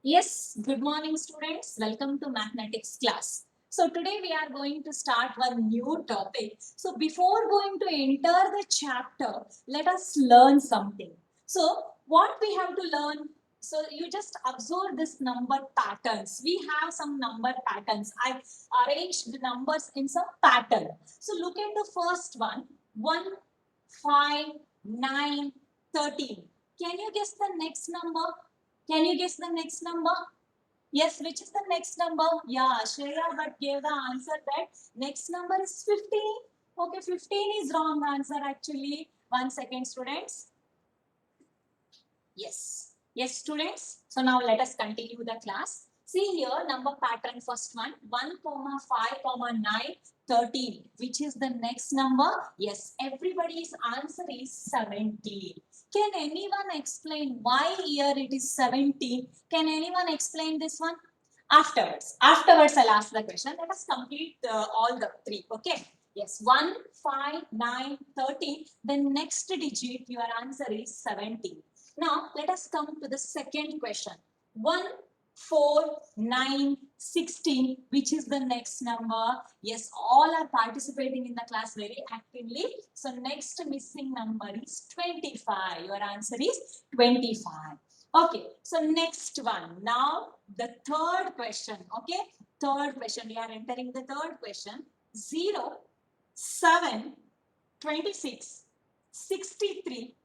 Yes, good morning students. Welcome to mathematics class. So today we are going to start one new topic. So before going to enter the chapter, let us learn something. So what we have to learn? So you just observe this number patterns. We have some number patterns. I arranged the numbers in some pattern. So look at the first one. 1, 5, 9, 13. Can you guess the next number? Can you guess the next number? Yes, which is the next number? Yeah, Shreya but gave the answer that next number is 15. Okay, 15 is wrong answer actually. 1 second, students. Yes. Yes, students. So now let us continue the class. See here, number pattern first one, 1, comma 5, comma 9, 13. Which is the next number? Yes, everybody's answer is 17. Can anyone explain why here it is 17? Can anyone explain this one? Afterwards. Afterwards, I'll ask the question. Let us complete all the three. Okay. Yes, 1, 5, 9, 13. The next digit, your answer is 17. Now, let us come to the second question. 1, 4, 9, 16. Which is the next number? Yes, all are participating in the class very actively. So, next missing number is 25. Your answer is 25. Okay, so next one. Now, the third question. Okay, third question. We are entering the third question. 0, 7, 26, 63,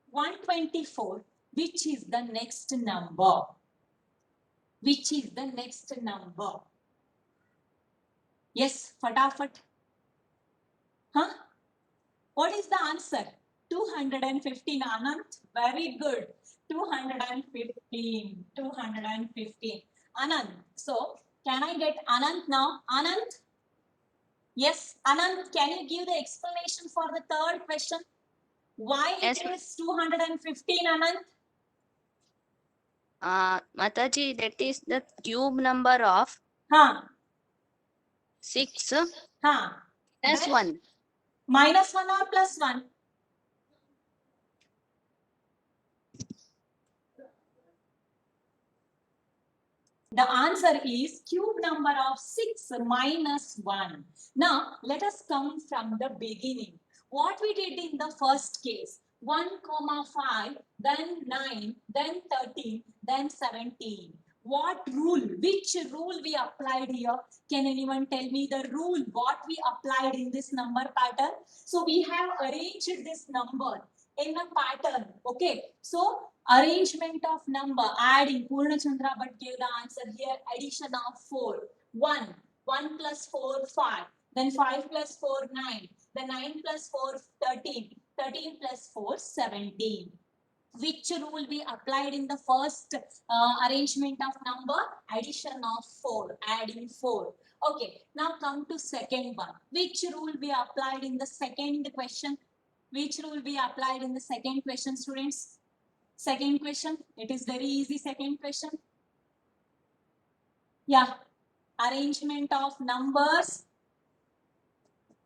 124. Which is the next number? Which is the next number? Yes, fatafat. Huh? What is the answer? 215, Anant. Very good. 215. 215. Anant. So, can I get Anant now? Anant? Yes, Anant, can you give the explanation for the third question? Why Yes, it is 215, Anant? Mataji, that is the cube number of Huh. 6 Huh. plus Then 1. minus 1 or plus 1? The answer is cube number of 6 minus 1. Now, let us come from the beginning. What we did in the first case, 1, comma 5, then 9, then 13, then 17. What rule, which rule we applied here? Can anyone tell me the rule, what we applied in this number pattern? So, we have arranged this number in a pattern. Okay, so arrangement of number, adding. Purna Chandra but gave the answer here. Addition of 4. 1. 1 plus 4, 5. Then 5 plus 4, 9. Then 9 plus 4, 13. 13 plus 4, 17. Which rule we applied in the first arrangement of number? Addition of 4. Adding 4. Okay, now come to second one. Which rule we applied in the second question? Which rule we applied in the second question, students? Second question. It is very easy. Second question. Yeah. Arrangement of numbers.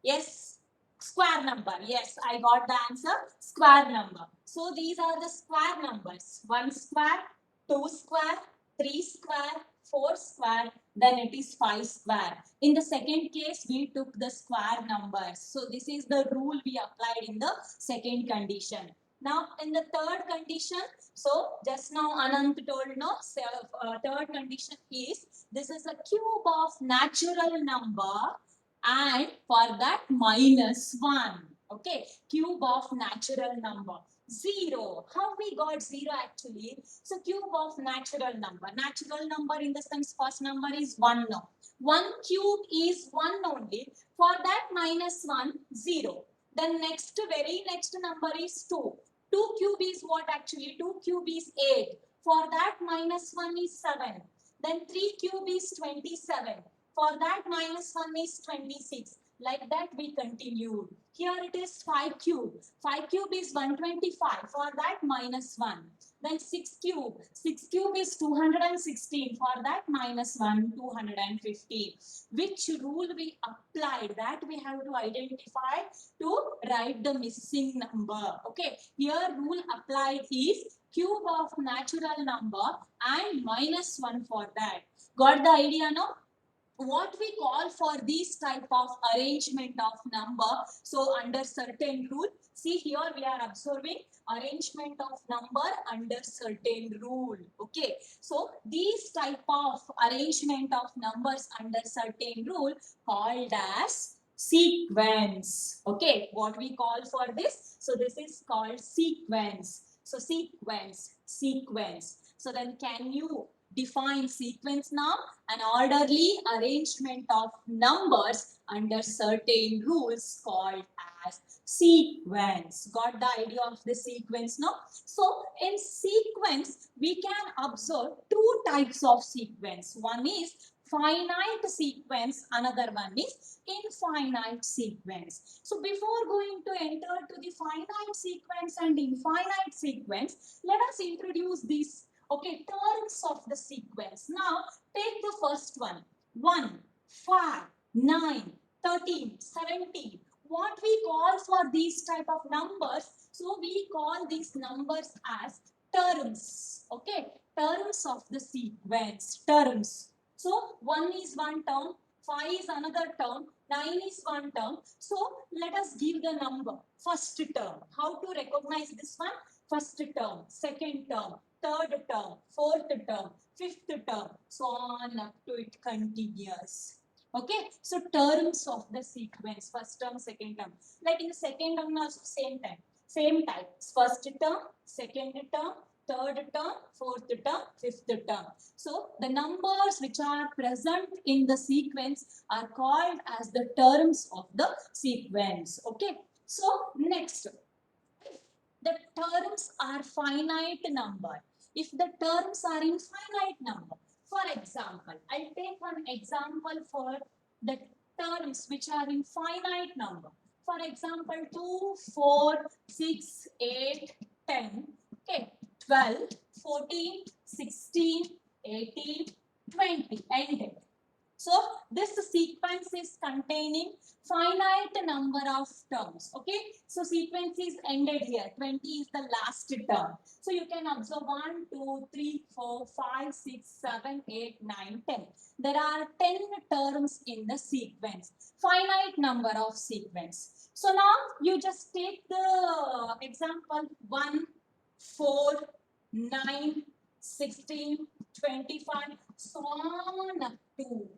Yes. Square number. Yes, I got the answer. Square number. So these are the square numbers. 1 square, 2 square, 3 square, 4 square, then it is 5 square. In the second case, we took the square numbers. So this is the rule we applied in the second condition. Now, in the third condition, so just now Anant told no, third condition is this is a cube of natural number and for that minus 1. Okay, cube of natural number. 0. How we got 0 actually? So cube of natural number. Natural number in the sense first number is 1 now. 1 cube is 1 only. For that minus 1, 0. Then next, very next number is 2. 2 cube is what actually? 2 cube is 8. For that minus 1 is 7. Then 3 cube is 27. For that minus 1 is 26. Like that we continued. Here it is 5 cube. 5 cube is 125. For that minus 1. Then 6 cube. 6 cube is 216. For that minus 1, 215. Which rule we applied? That we have to identify to write the missing number. Okay. Here rule applied is cube of natural number and minus 1 for that. Got the idea now? What we call for these type of arrangement of number, so under certain rule, see here we are observing arrangement of number under certain rule. Okay, so these type of arrangement of numbers under certain rule called as sequence. Okay, what we call for this, so this is called sequence. So sequence. So then can you define sequence now? An orderly arrangement of numbers under certain rules called as sequence. Got the idea of the sequence now? So in sequence, we can observe two types of sequence. One is finite sequence, another one is infinite sequence. So before going to enter to the finite sequence and infinite sequence, let us introduce these terms of the sequence. Now take the first one. 1, 5, 9, 13, 17. What we call for these type of numbers, so we call these numbers as terms. Okay, terms of the sequence. Terms. So 1 is one term, 5 is another term, 9 is one term. So let us give the number. First term. How to recognize this one? First term, second term, third term, fourth term, fifth term, so on up to it continues. Okay, so terms of the sequence, first term, second term. Like in the second term also same time, same type. First term, second term, third term, fourth term, fifth term. So the numbers which are present in the sequence are called as the terms of the sequence. Okay, so next, the terms are finite number. If the terms are infinite number, for example, I'll take one example for the terms which are in finite number. For example, 2, 4, 6, 8, 10, okay, 12, 14, 16, 18, 20, ended. So this sequence is containing finite number of terms. Okay, so sequence is ended here. 20 is the last term. So you can observe 1, 2, 3, 4, 5, 6, 7, 8, 9, 10. There are 10 terms in the sequence. Finite number of sequence. So now you just take the example 1, 4, 9, 16, 25, so on up to.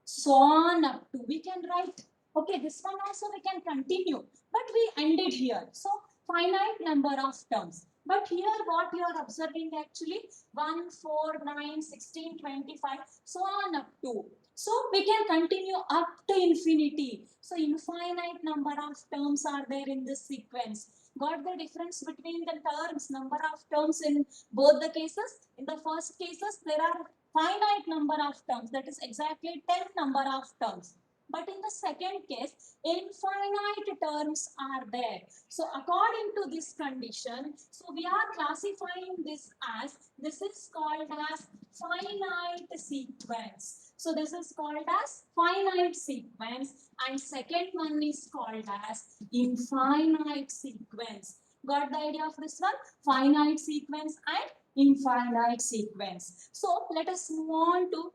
So on up to. We can write, okay, this one also we can continue, but we ended here. So finite number of terms. But here what you are observing actually 1, 4, 9, 16, 25, so on up to. So we can continue up to infinity. So infinite number of terms are there in this sequence. Got the difference between the terms, number of terms in both the cases? In the first cases, there are finite number of terms, that is exactly 10 number of terms. But in the second case, infinite terms are there. So according to this condition, so we are classifying this as, this is called as finite sequence. So this is called as finite sequence, and second one is called as infinite sequence. Got the idea of this one? Finite sequence and infinite sequence. So let us move on to,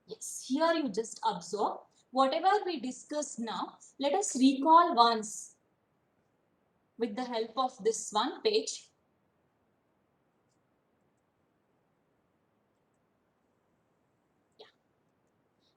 yes, here you just observe whatever we discussed now. Let us recall once with the help of this one page.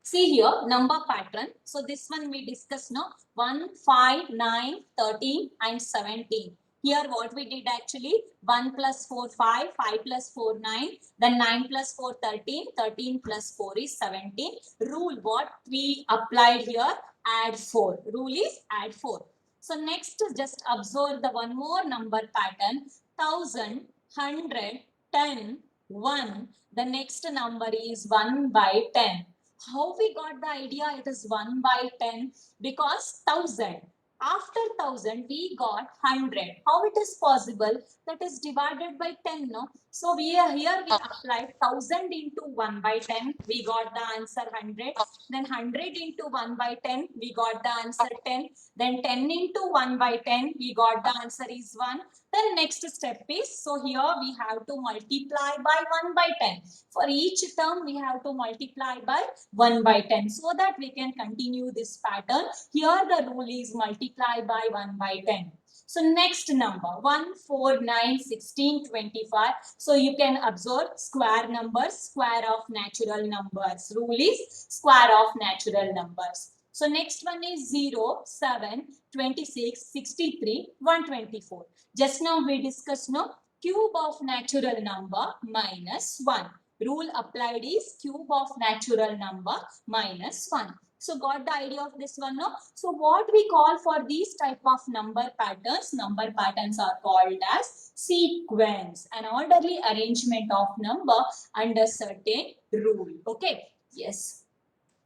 See here, number pattern. So this one we discussed now, 1, 5, 9, 13 and 17. Here what we did actually, 1 plus 4, 5, 5 plus 4, 9, then 9 plus 4, 13, 13 plus 4 is 17. Rule what we applied here, add 4. Rule is add 4. So next just observe the one more number pattern, 1000, 100, 10, 1. The next number is 1 by 10. How we got the idea it is 1 by 10? Because 1000. After 1000 we got 100. How it is possible? That is divided by 10, no? So we are here we applied 1000 into 1 by 10, we got the answer 100. Then 100 into 1 by 10, we got the answer 10. Then 10 into 1 by 10, we got the answer is 1. Then next step is, so here we have to multiply by 1 by 10. For each term, we have to multiply by 1 by 10 so that we can continue this pattern. Here the rule is multiply by 1 by 10. So next number 1, 4, 9, 16, 25. So you can observe square numbers, square of natural numbers. Rule is square of natural numbers. So next one is 0, 7, 26, 63, 124. Just now we discussed no cube of natural number minus 1. Rule applied is cube of natural number minus 1. So got the idea of this one, no? So what we call for these type of number patterns are called as sequence, an orderly arrangement of number under certain rule. Okay, yes.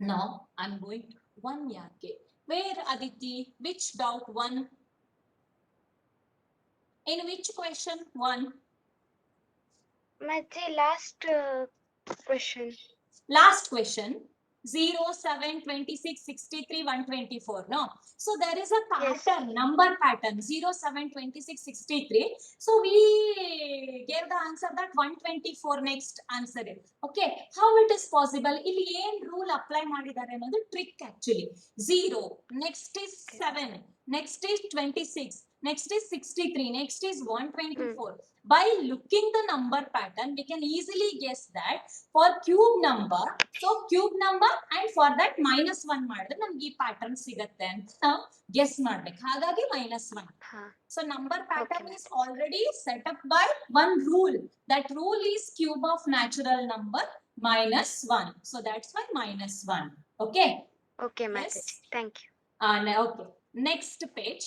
Now I'm going to one yake. Where Aditi? Which doubt? One. In which question? One. Matthew, last question. Last question. 0, 7, 26, 63, 124. No. So there is a Yes. pattern, number pattern 0, 7, 26, 63. So we gave the answer that 124 next answer. Okay. How it is possible? ಇಲ್ಲಿ ಏನ್ rule apply ಮಾಡಿದ್ದಾರೆ ಅನ್ನೋದು trick actually 0 next is 7 next is 26 next is 63 next is 124. By looking the number pattern, we can easily guess that for cube number, so cube number and for that minus 1 ಮಾಡಿದ್ರೆ ನಮ್ಗೆ ಈ pattern ಸಿಗುತ್ತೆ ಅಂತ ನಾವು guess ಮಾಡ್ಬೇಕು. ಹಾಗಾಗಿ minus 1. So number pattern is already set up by one rule. That rule is cube of natural number minus 1. So that's why minus 1. Okay. Okay, Matthew. Yes. Thank you. Okay. Next page.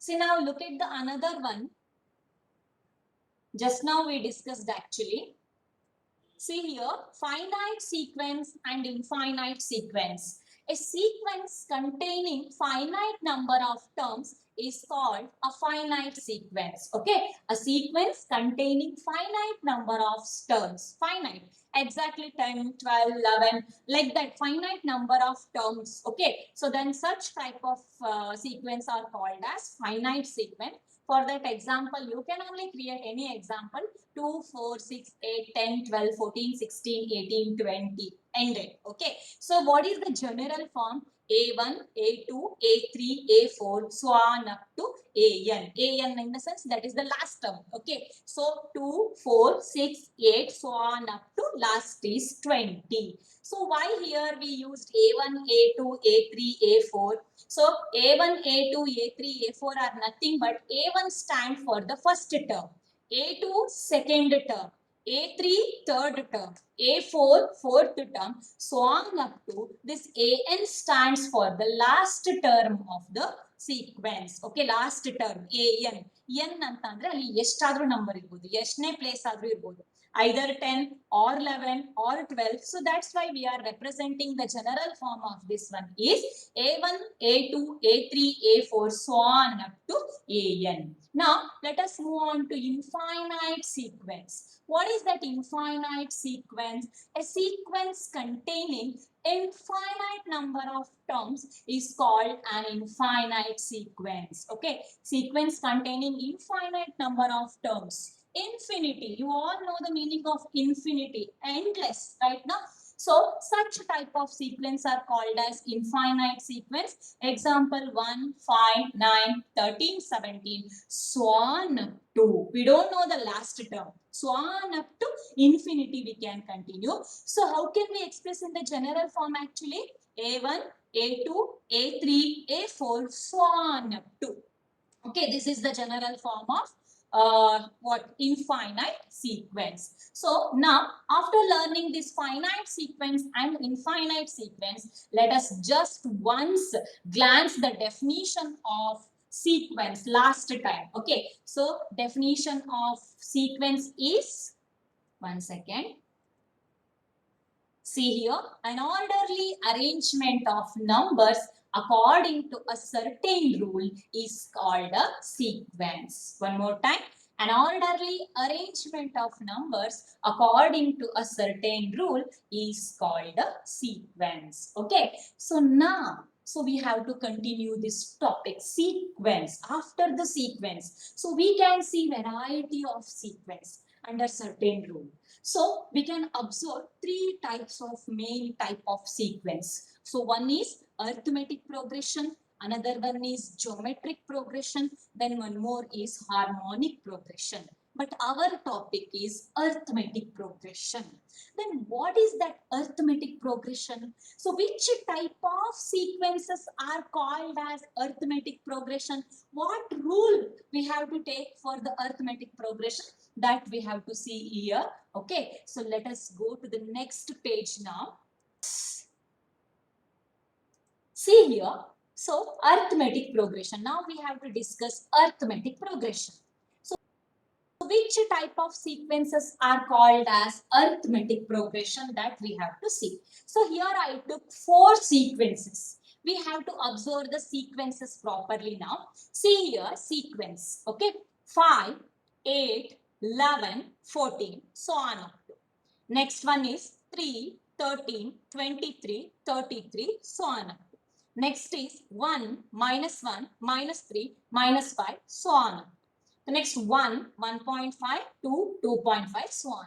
See now look at the another one. Just now we discussed actually. See here, finite sequence and infinite sequence. A sequence containing finite number of terms is called a finite sequence. Okay, a sequence containing finite number of terms. Finite, exactly 10, 12, 11, like that, finite number of terms. Okay, so then such type of sequence are called as finite sequence. For that example, you can only create any example 2, 4, 6, 8, 10, 12, 14, 16, 18, 20, ended. Okay. So what is the general form? A1, A2, A3, A4, so on up to AN. AN in the sense that is the last term. Okay. So 2, 4, 6, 8, so on up to last is 20. So why here we used A1, A2, A3, A4? So A1, A2, A3, A4 are nothing but A1 stand for the first term, A2 second term, A3 third term, A4 fourth term, so on up to this AN stands for the last term of the sequence. Okay, last term AN. N ಅಂತಂದ್ರೆ ಅಲ್ಲಿ ಎಷ್ಟಾದ್ರೂ number ಇರಬಹುದು, ಎಷ್ಟನೇ place ಆದ್ರೂ ಇರಬಹುದು, either 10 or 11 or 12. So that's why we are representing the general form of this one is A1, A2, A3, A4, so on up to AN. Now let us move on to infinite sequence. What is that infinite sequence? A sequence containing infinite number of terms is called an infinite sequence. Okay, sequence containing infinite number of terms. Infinity, you all know the meaning of infinity, endless, right now. So such type of sequence are called as infinite sequence. Example 1, 5, 9, 13, 17, so on up to, we don't know the last term, so on up to infinity we can continue. So how can we express in the general form actually? A1, A2, A3, A4, so on up to. Okay, this is the general form of what infinite sequence. So now after learning this finite sequence and infinite sequence, let us just once glance the definition of sequence last time. Okay, so definition of sequence is, one second, see here, an orderly arrangement of numbers according to a certain rule is called a sequence. One more time. An orderly arrangement of numbers according to a certain rule is called a sequence. Okay, so now, so we have to continue this topic, sequence. After the sequence, so we can see variety of sequence under certain rule. So we can observe three types of main type of sequence. So one is arithmetic progression, another one is geometric progression, then one more is harmonic progression. But our topic is arithmetic progression. Then what is that arithmetic progression? So which type of sequences are called as arithmetic progression? What rule we have to take for the arithmetic progression? That we have to see here. Okay, so let us go to the next page now. See here, so arithmetic progression. Now we have to discuss arithmetic progression. So which type of sequences are called as arithmetic progression, that we have to see. So here I took 4 sequences. We have to observe the sequences properly now. See here, sequence, okay, 5, 8, 11, 14, so on up to. Next one is 3, 13, 23, 33, so on up to. Next is 1, minus 1, minus 3, minus 5, so on. The next 1, 1.5, 2, 2.5, so on.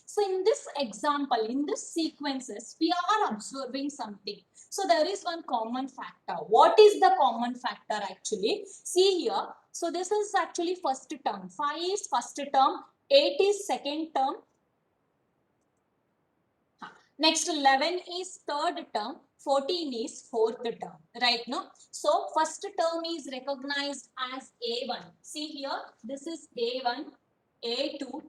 So in this example, in this sequences, we are observing something. So there is one common factor. What is the common factor actually? See here. So this is actually first term. 5 is first term, 8 is second term. Next 11 is third term, 14 is fourth term, right? No? So first term is recognized as A1. See here, this is A1, A2,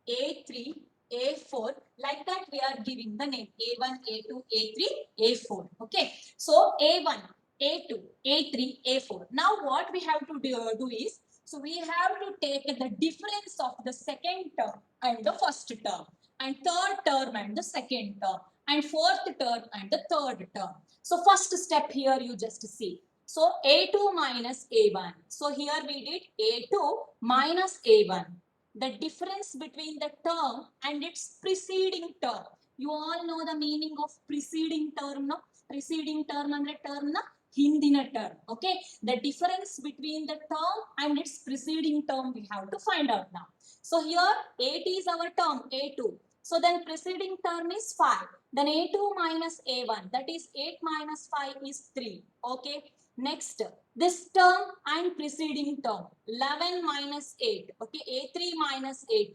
A3, A4. Like that we are giving the name A1, A2, A3, A4. Okay. So A1, A2, A3, A4. Now what we have to do is, so we have to take the difference of the second term and the first term, and third term and the second term, and fourth term and the third term. So first step here you just see. So A2 minus A1. So here we did A2 minus A1. The difference between the term and its preceding term. You all know the meaning of preceding term, no? Preceding term and the term, no? ಹಿಂದಿನ term. Okay, the difference between the term and its preceding term we have to find out now. So here 8 is our term A2. So then preceding term is 5. Then A2 minus A1, that is 8 minus 5 is 3. Okay, next this term and preceding term 11 minus 8. Okay, A3 minus A2.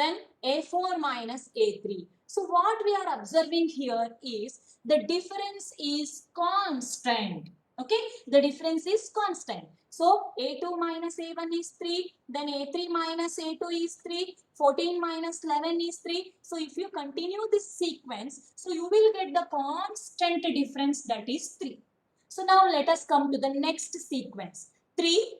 Then A4 minus A3. So what we are observing here is the difference is constant. Okay, the difference is constant. So A2 minus A1 is 3, then A3 minus A2 is 3, 14 minus 11 is 3. So if you continue this sequence, so you will get the constant difference, that is 3. So now let us come to the next sequence. 3,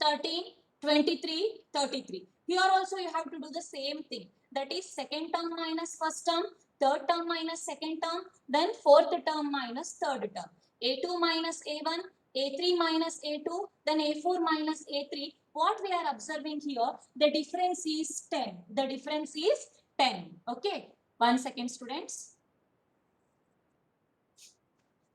13, 23, 33. Here also you have to do the same thing. That is second term minus first term, third term minus second term, then fourth term minus third term. A2 minus A1, A3 minus A2, then A4 minus A3. What we are observing here, the difference is 10. The difference is 10. Okay. 1 second, students.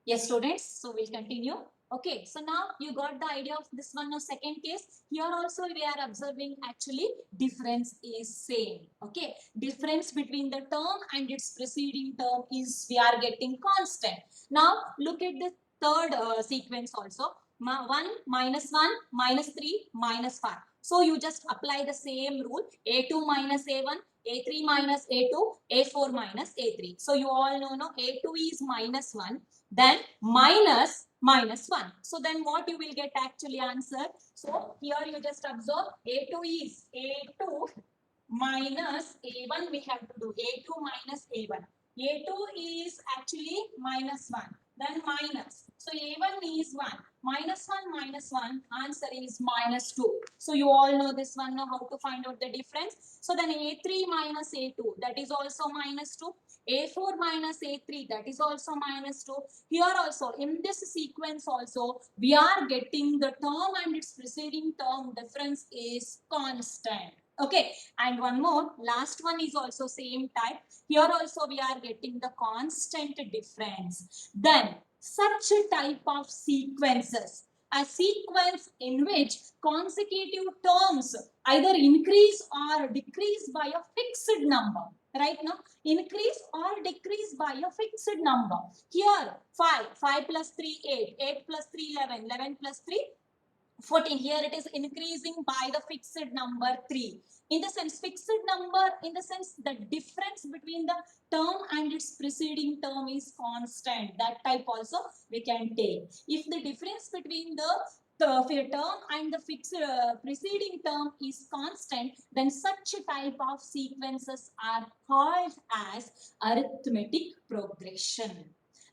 Yes, students. So we'll continue. Okay, so now you got the idea of this one. Now second case, here also we are observing actually difference is same. Okay, difference between the term and its preceding term is we are getting constant. Now look at the third sequence also. 1 minus 1 minus 3 minus 5. So you just apply the same rule. A2 minus A1, A3 minus A2, A4 minus A3. So you all know, no, A2 is minus 1. Then minus 1. So then what you will get actually answer. So here you just observe A2 is A2 minus A1 we have to do. A2 minus A1. A2 is actually minus 1. Then minus. So A1 is 1. Minus 1, answer is minus 2. So you all know this one, know how to find out the difference. So then A3 minus A2, that is also minus 2. A4 minus A3, that is also minus 2. Here also, in this sequence also, we are getting the term and its preceding term difference is constant. Okay, and one more, last one is also same type. Here also we are getting the constant difference. Then, such a type of sequences, a sequence in which consecutive terms either increase or decrease by a fixed number, right? Now increase or decrease by a fixed number. Here 5 plus 3 8 plus 3 11 11 plus 3 14. Here it is increasing by the fixed number 3. In the sense, fixed number, in the sense the difference between the term and its preceding term is constant. That type also we can take. If the difference between the term and the fixed preceding term is constant, then such a type of sequences are called as arithmetic progression.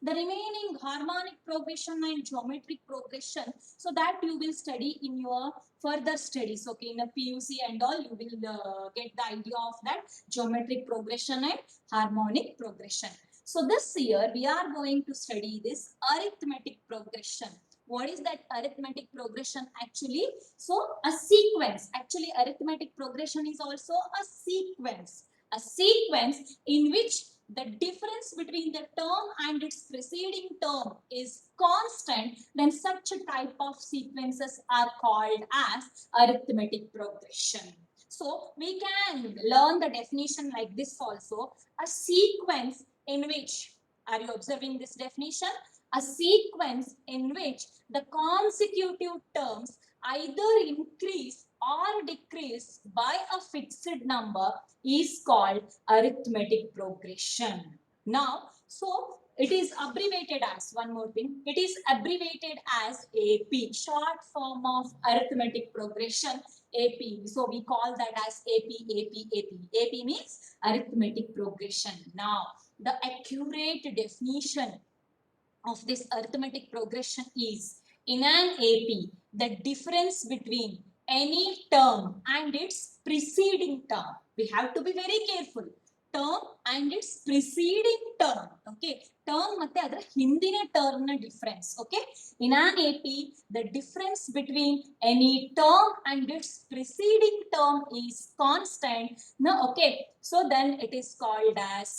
The remaining harmonic progression and geometric progression, so that you will study in your further studies. Okay, in a PUC and all, you will get the idea of that geometric progression and harmonic progression. So this year we are going to study this arithmetic progression. What is that arithmetic progression actually? So a sequence. Actually, arithmetic progression is also a sequence. A sequence in which the difference between the term and its preceding term is constant, then such a type of sequences are called as arithmetic progression. So we can learn the definition like this also. A sequence in which, are you observing this definition? A sequence in which the consecutive terms either increase or decrease by a fixed number is called arithmetic progression. Now, so it is abbreviated as, one more thing, it is abbreviated as AP, short form of arithmetic progression, AP. So we call that as AP. AP means arithmetic progression. Now, the accurate definition of this arithmetic progression is, in an AP, the difference between any term and its preceding term. We have to be very careful. Term and its preceding term. Okay. Term ಮತ್ತೆ ಅದರ ಹಿಂದಿನ term ನ difference. Okay. In an AP, the difference between any term and its preceding term is constant. No, okay. So then it is called as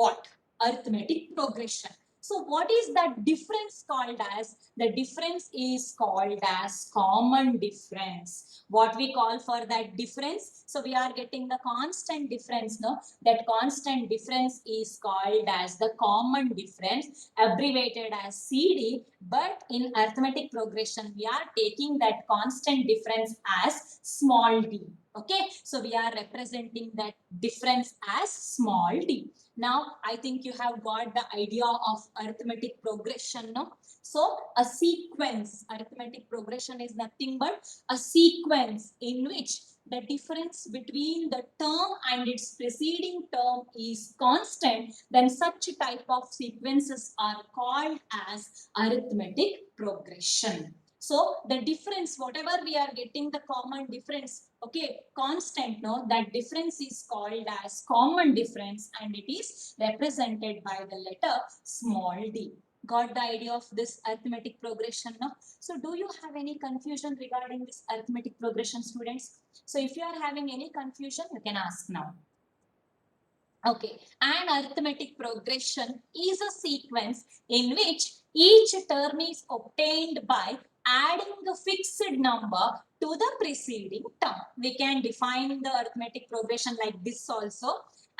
what? Arithmetic progression. So what is that difference called as? The difference is called as common difference. What we call for that difference? So we are getting the constant difference, no? That constant difference is called as the common difference, abbreviated as CD. But in arithmetic progression, we are taking that constant difference as small d. Okay, so we are representing that difference as small d. Now, I think you have got the idea of arithmetic progression, no? So, a sequence, arithmetic progression is nothing but a sequence in which the difference between the term and its preceding term is constant, then such type of sequences are called as arithmetic progression. So the difference, whatever we are getting the common difference, okay, constant, no, that difference is called as common difference and it is represented by the letter small d. Got the idea of this arithmetic progression, no? So do you have any confusion regarding this arithmetic progression, students? So if you are having any confusion, you can ask now. Okay, an arithmetic progression is a sequence in which each term is obtained by adding the fixed number to the preceding term. We can define the arithmetic progression like this also.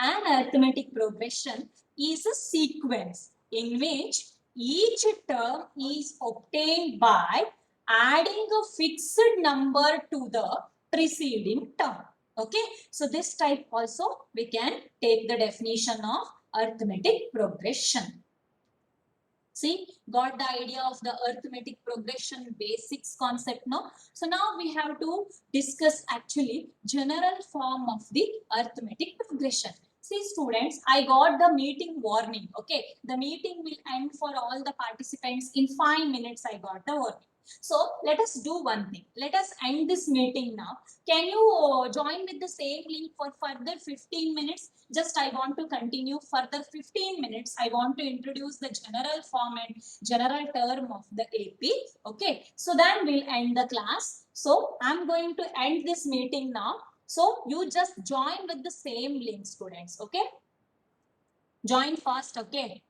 An arithmetic progression is a sequence in which each term is obtained by adding a fixed number to the preceding term. Okay, so this type also we can take the definition of arithmetic progression. See, got the idea of the arithmetic progression basics concept, no? So now we have to discuss actually general form of the arithmetic progression. See students, I got the meeting warning. Okay, the meeting will end for all the participants in 5 minutes. I got the warning. So let us do one thing. Let us end this meeting now. Can you join with the same link for further 15 minutes? Just I want to continue further 15 minutes. I want to introduce the general form and general term of the AP. Okay, so then we'll end the class. So I'm going to end this meeting now. So you just join with the same link, students. Okay, join fast. Okay.